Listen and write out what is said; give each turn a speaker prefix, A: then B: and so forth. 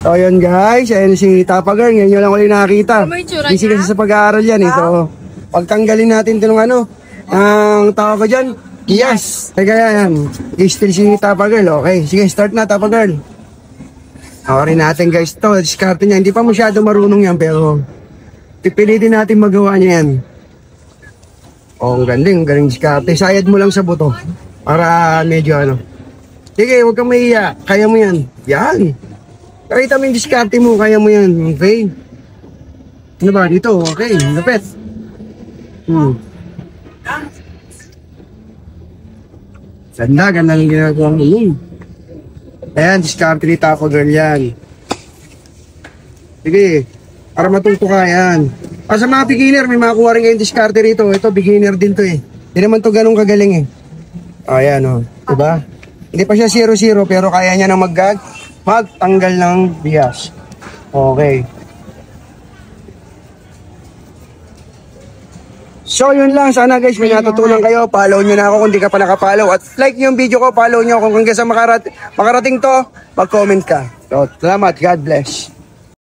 A: So yun guys, ayun si Tapa Girl, ngayon nyo lang ulit nakakita. Busy kasi sa pag-aaral yan eh. So, pagtanggalin natin ito ng ano, ang tawag ko dyan, yes. Kaya yan, still si Tapa Girl, okay. Sige, start na Tapa Girl. Okay natin guys to, diskarte niya. Hindi pa masyado marunong yan, pero pipilitin natin magawa niya yan. Oh, ang galing diskarte. Sayad mo lang sa buto, para medyo ano. Sige, huwag kang mahiya, kaya mo yan. Yan. Pakita mo yung diskarte mo, kaya mo yan, okay? Ano ba, dito, okay, lapit. Ganda ng ginagawa mo. Ayan, diskarte ni Tapa Girl yan. Sige, para matuto ka yan. Sa mga beginner, may makuha rin kayong diskarte rito. Ito, beginner din to eh. Hindi naman to ganun kagaling eh. Ayan o, diba? Hindi pa siya 0-0 pero kaya niya na magtanggal ng bias. Okay. So yun lang, sana guys may natutunan kayo. Follow nyo na ako kung di ka pa nakapollow. At like nyo yung video ko, follow nyo kung hanggang sa makarating to, mag-comment ka. So salamat, God bless.